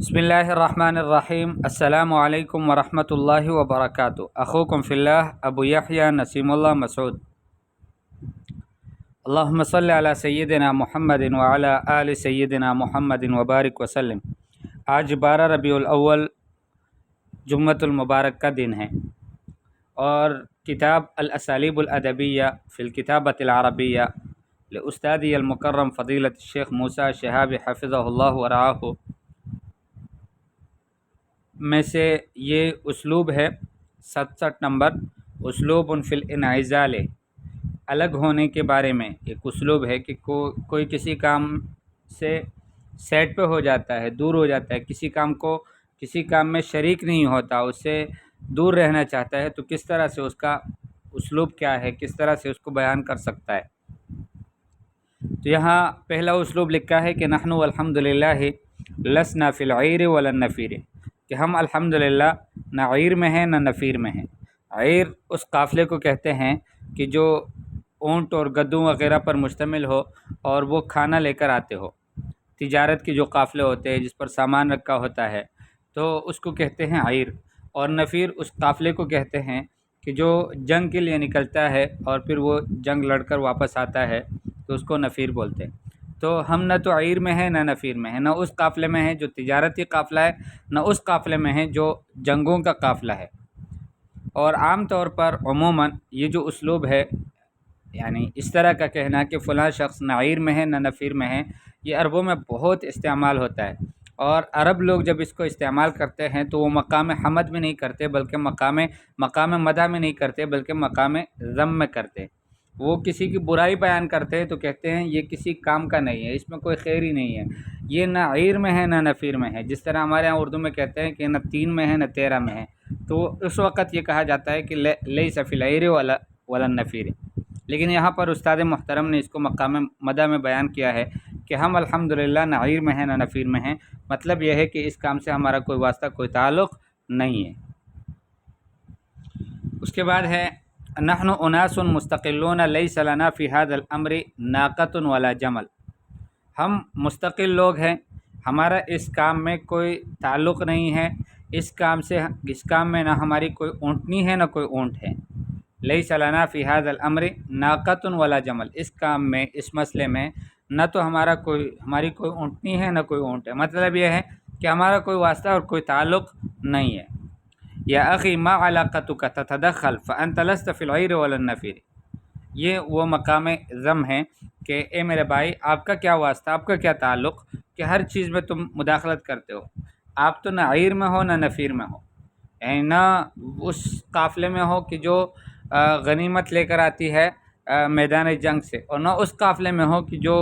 بسم اللہ الرحمن الرحیم السلام علیکم ورحمۃ اللہ وبرکاتہ. اخوکم فی اللہ ابو یحییٰ نسیم اللہ مسعود. اللہم صلی علی سیدنا محمد وعلی آل سیدنا محمد وبارک وسلم. آج 12 ربیع الاول جمعۃ المبارک کا دن ہے اور کتاب الاسالیب الادبیہ فی الکتابۃ العربیہ لاستاذی المکرم فضیلۃ الشیخ موسیٰ شہاب حفظہ اللہ ورعاہ میں سے یہ اسلوب ہے 67 نمبر. اسلوب فی الانعزال، الگ ہونے کے بارے میں ایک اسلوب ہے کہ کوئی کسی کام سے سیٹ پہ ہو جاتا ہے، دور ہو جاتا ہے، کسی کام میں شریک نہیں ہوتا، اس سے دور رہنا چاہتا ہے، تو کس طرح سے اس کا اسلوب کیا ہے، کس طرح سے اس کو بیان کر سکتا ہے. تو یہاں پہلا اسلوب لکھا ہے کہ نحن والحمدللہ لسنا فی العیر ولا النفیر، کہ ہم الحمدللہ نہ عیر میں ہیں نہ نفیر میں ہیں. عیر اس قافلے کو کہتے ہیں کہ جو اونٹ اور گدوں وغیرہ پر مشتمل ہو اور وہ کھانا لے کر آتے ہو. تجارت کے جو قافلے ہوتے ہیں جس پر سامان رکھا ہوتا ہے تو اس کو کہتے ہیں عیر. اور نفیر اس قافلے کو کہتے ہیں کہ جو جنگ کے لیے نکلتا ہے اور پھر وہ جنگ لڑ کر واپس آتا ہے تو اس کو نفیر بولتے ہیں. تو ہم نہ تو عیر میں ہیں نہ نفیر میں ہیں، نہ اس قافلے میں ہیں جو تجارتی قافلہ ہے، نہ اس قافلے میں ہیں جو جنگوں کا قافلہ ہے. اور عام طور پر عموماً یہ جو اسلوب ہے، یعنی اس طرح کا کہنا کہ فلاں شخص نہ عیر میں ہے نہ نفیر میں ہے، یہ عربوں میں بہت استعمال ہوتا ہے. اور عرب لوگ جب اس کو استعمال کرتے ہیں تو وہ مقام حمد میں نہیں کرتے بلکہ مقام مدح میں نہیں کرتے بلکہ مقام ذم میں کرتے. وہ کسی کی برائی بیان کرتے ہیں تو کہتے ہیں یہ کسی کام کا نہیں ہے، اس میں کوئی خیر ہی نہیں ہے، یہ نہ عیر میں ہے نہ نفیر میں ہے. جس طرح ہمارے یہاں اردو میں کہتے ہیں کہ نہ 3 میں ہے نہ 13 میں ہے، تو اس وقت یہ کہا جاتا ہے کہ لیس فی العیر ولا النفیر. لیکن یہاں پر استاد محترم نے اس کو مقام مدح میں بیان کیا ہے کہ ہم الحمدللہ نہ عیر میں ہیں نہ نفیر میں ہیں. مطلب یہ ہے کہ اس کام سے ہمارا کوئی واسطہ، کوئی تعلق نہیں ہے. اس کے بعد ہے نحن اناس مستقلون لیس لنا فی هذا الامر ناقۃ ولا جمل. ہم مستقل لوگ ہیں، ہمارا اس کام میں کوئی تعلق نہیں ہے. اس کام میں نہ ہماری کوئی اونٹنی ہے نہ کوئی اونٹ ہے. لیس لنا فی هذا الامر ناقۃ ولا جمل، اس کام میں، اس مسئلے میں نہ تو ہماری کوئی اونٹنی ہے نہ کوئی اونٹ ہے. مطلب یہ ہے کہ ہمارا کوئی واسطہ اور کوئی تعلق نہیں ہے. یا اخی ما علاقتک تتدخل فانت لست فی العیر ولا النفیر. یہ وہ مقام ذم ہے کہ اے میرے بھائی، آپ کا کیا واسطہ، آپ کا کیا تعلق کہ ہر چیز میں تم مداخلت کرتے ہو. آپ تو نہ عیر میں ہو نہ نفیر میں ہو، یعنی نہ اس قافلے میں ہو کہ جو غنیمت لے کر آتی ہے میدان جنگ سے، اور نہ اس قافلے میں ہو کہ جو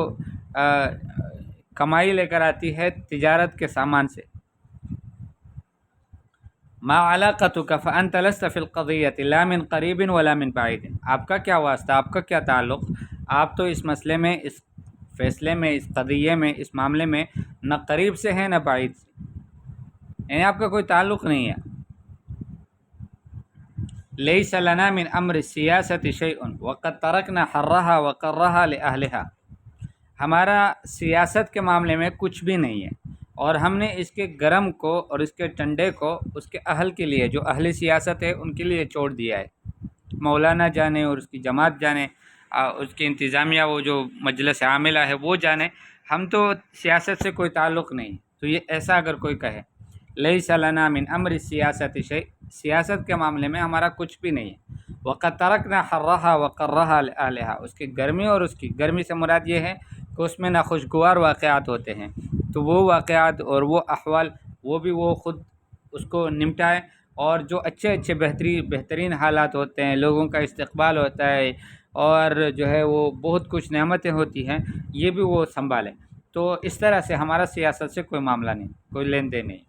کمائی لے کر آتی ہے تجارت کے سامان سے. ما علاقتک فانت لست فی القضیۃ لا من قریب ولا من بعید. آپ کا کیا واسطہ، آپ کا کیا تعلق، آپ تو اس مسئلے میں، اس فیصلے میں، اس قضیے میں، اس معاملے میں نہ قریب سے ہیں نہ بعید سے، یعنی آپ کا کوئی تعلق نہیں ہے. لیس لنا من امر السیاست شیء وقد ترکنا حرها وقرها لأہلها. ہمارا سیاست کے معاملے میں کچھ بھی نہیں ہے اور ہم نے اس کے گرم کو اور اس کے ٹھنڈے کو اس کے اہل کے لیے، جو اہل سیاست ہے ان کے لیے چھوڑ دیا ہے. مولانا جانے اور اس کی جماعت جانے، اس کی انتظامیہ، وہ جو مجلس عاملہ ہے وہ جانے، ہم تو سیاست سے کوئی تعلق نہیں. تو یہ ایسا اگر کوئی کہے لیس لنا من امر السیاست شیء، سیاست کے معاملے میں ہمارا کچھ بھی نہیں ہے. وقد ترکنا حرها وقرها لأهلها، اس کی گرمی اور اس کی گرمی سے مراد یہ ہے کہ اس میں ناخوشگوار واقعات ہوتے ہیں، تو وہ واقعات اور وہ احوال وہ خود اس کو نمٹائے، اور جو اچھے بہترین حالات ہوتے ہیں، لوگوں کا استقبال ہوتا ہے اور جو ہے وہ بہت کچھ نعمتیں ہوتی ہیں، یہ بھی وہ سنبھالیں. تو اس طرح سے ہمارا سیاست سے کوئی معاملہ نہیں، کوئی لین دین نہیں.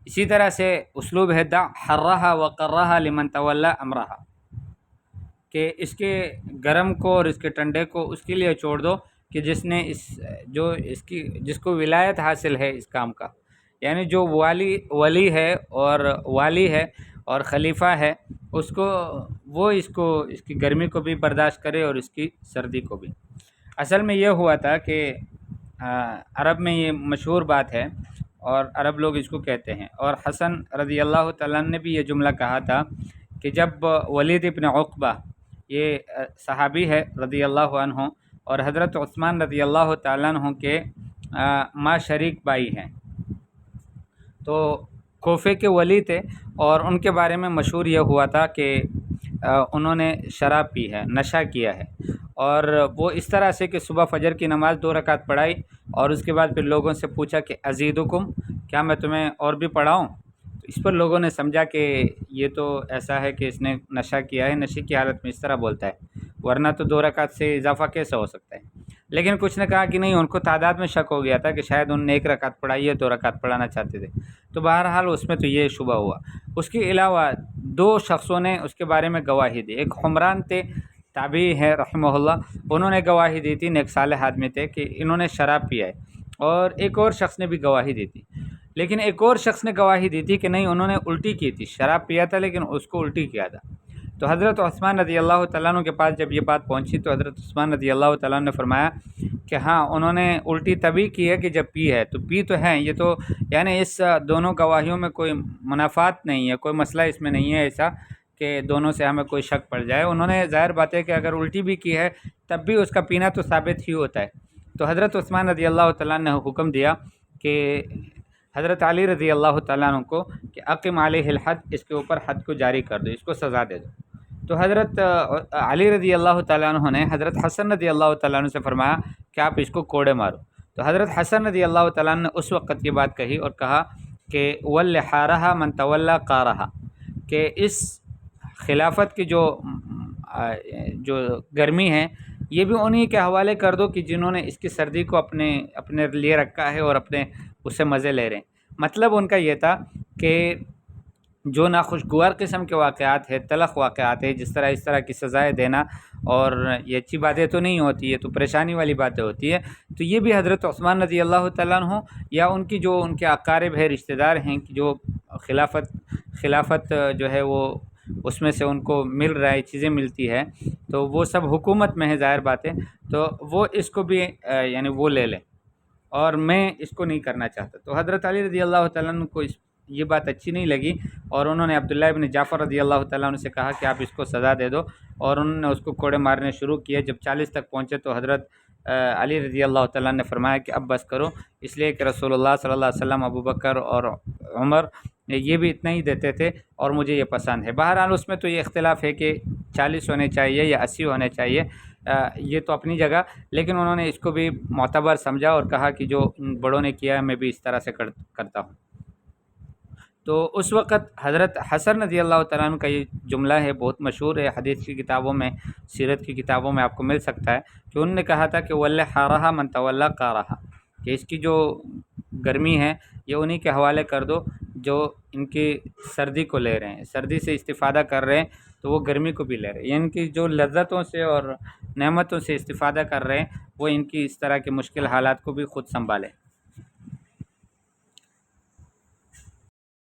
اسی طرح سے اسلوب ہے دع حرها وقرها لمن تولی امرها، کہ اس کے گرم کو اور اس کے ٹھنڈے کو اس کے لیے چھوڑ دو کہ جس کو ولایت حاصل ہے اس کام کا، یعنی جو ولی ہے اور خلیفہ ہے، اس کی گرمی کو بھی برداشت کرے اور اس کی سردی کو بھی. اصل میں یہ ہوا تھا کہ عرب میں یہ مشہور بات ہے اور عرب لوگ اس کو کہتے ہیں۔ اور حسن رضی اللہ تعالیٰ عنہ نے بھی یہ جملہ کہا تھا کہ جب ولید ابن عقبہ، یہ صحابی ہے رضی اللہ عنہ، اور حضرت عثمان رضی اللہ تعالیٰ عنہ کے ماں شریک بھائی ہیں، تو کوفے کے ولی تھے، اور ان کے بارے میں مشہور یہ ہوا تھا کہ انہوں نے شراب پی ہے، نشہ کیا ہے، اور وہ اس طرح سے کہ صبح فجر کی نماز 2 رکعت پڑھائی، اور اس کے بعد پھر لوگوں سے پوچھا کہ ازیدکم، کیا میں تمہیں اور بھی پڑھاؤں؟ تو اس پر لوگوں نے سمجھا کہ یہ تو ایسا ہے کہ اس نے نشہ کیا ہے، نشے کی حالت میں اس طرح بولتا ہے، ورنہ تو 2 رکعت سے اضافہ کیسے ہو سکتا ہے؟ لیکن کچھ نے کہا کہ نہیں، ان کو تعداد میں شک ہو گیا تھا کہ شاید انہوں نے 1 رکعت پڑھائی ہے، 2 رکعت پڑھانا چاہتے تھے، تو بہرحال اس میں تو یہ شبہ ہوا۔ اس کے علاوہ 2 شخصوں نے اس کے بارے میں گواہی دی، ایک حمران تھے، تابعی ہے رحمہ اللہ، انہوں نے گواہی دی تھی، نیک صالح آدمی تھے، کہ انہوں نے شراب پیا ہے، اور ایک اور شخص نے بھی گواہی دی تھی، لیکن ایک اور شخص نے گواہی دی تھی کہ نہیں، انہوں نے الٹی کی تھی، شراب پیا تھا لیکن اس کو الٹی کیا تھا۔ تو حضرت عثمان رضی اللہ تعالیٰ عنہ کے پاس جب یہ بات پہنچی تو حضرت عثمان رضی اللہ تعالیٰ عنہ نے فرمایا کہ ہاں، انہوں نے الٹی تبھی کی ہے کہ جب پی ہے، تو پی تو ہے، یہ تو یعنی اس دونوں گواہیوں میں کوئی منافات نہیں ہے، کوئی مسئلہ اس میں نہیں ہے ایسا کہ دونوں سے ہمیں کوئی شک پڑ جائے۔ انہوں نے ظاہر بات ہے کہ اگر الٹی بھی کی ہے تب بھی اس کا پینا تو ثابت ہی ہوتا ہے۔ تو حضرت عثمان رضی اللہ تعالیٰ نے حکم دیا کہ حضرت علی رضی اللہ تعالیٰ عنہ کو کہ اقم علیہ الحد، اس کے اوپر حد کو جاری کر دو، اس کو سزا دے دو۔ تو حضرت علی رضی اللہ تعالیٰ عنہ نے حضرت حسن رضی اللہ تعالیٰ عنہ سے فرمایا کہ آپ اس کو کوڑے مارو۔ تو حضرت حسن رضی اللہ تعالیٰ عنہ نے اس وقت یہ بات کہی اور کہا کہ وَلِحَارَهَا مَنْ تَوَلَّى قَارَهَا، کہ اس خلافت کی جو گرمی ہے یہ بھی انہی کے حوالے کر دو کہ جنہوں نے اس کی سردی کو اپنے لیے رکھا ہے اور اپنے اس سے مزے لے رہے ہیں۔ مطلب ان کا یہ تھا کہ جو ناخوشگوار قسم کے واقعات ہے، تلخ واقعات ہے، جس طرح اس طرح کی سزائیں دینا، اور یہ اچھی باتیں تو نہیں ہوتی ہے، تو پریشانی والی باتیں ہوتی ہے، تو یہ بھی حضرت عثمان رضی اللہ تعالیٰ عنہ یا ان کی جو ان کے اقارب ہے، رشتہ دار ہیں، جو خلافت جو ہے وہ اس میں سے ان کو مل رہا ہے، چیزیں ملتی ہے، تو وہ سب حکومت میں ہے، ظاہر بات ہے، تو وہ اس کو بھی یعنی وہ لے لیں، اور میں اس کو نہیں کرنا چاہتا۔ تو حضرت علی رضی اللہ تعالیٰ عنہ کو یہ بات اچھی نہیں لگی، اور انہوں نے عبداللہ ابن جعفر رضی اللہ تعالیٰ عنہ سے کہا کہ آپ اس کو سزا دے دو، اور انہوں نے اس کو کوڑے مارنے شروع کیے۔ جب 40 تک پہنچے تو حضرت علی رضی اللہ تعالیٰ نے فرمایا کہ اب بس کرو، اس لیے کہ رسول اللہ صلی اللہ علیہ وسلم، ابو بکر اور عمر یہ بھی اتنا ہی دیتے تھے، اور مجھے یہ پسند ہے۔ بہرحال اس میں تو یہ اختلاف ہے کہ 40 ہونے چاہیے یا 80 ہونے چاہیے، یہ تو اپنی جگہ، لیکن انہوں نے اس کو بھی معتبر سمجھا اور کہا کہ جو بڑوں نے کیا ہے میں بھی اس طرح سے کرتا ہوں۔ تو اس وقت حضرت حسن رضی اللہ تعالیٰ عنہ کا یہ جملہ ہے، بہت مشہور ہے، حدیث کی کتابوں میں، سیرت کی کتابوں میں آپ کو مل سکتا ہے، کہ انہوں نے کہا تھا کہ وَلِحَارَهَا مَنْ تَوَلَّى قَارَهَا، کہ اس کی جو گرمی ہے یہ انہی کے حوالے کر دو جو ان کی سردی کو لے رہے ہیں، سردی سے استفادہ کر رہے ہیں، تو وہ گرمی کو بھی لے رہے ہیں، ان کی جو لذتوں سے اور نعمتوں سے استفادہ کر رہے ہیں، وہ ان کی اس طرح کے مشکل حالات کو بھی خود سنبھالیں۔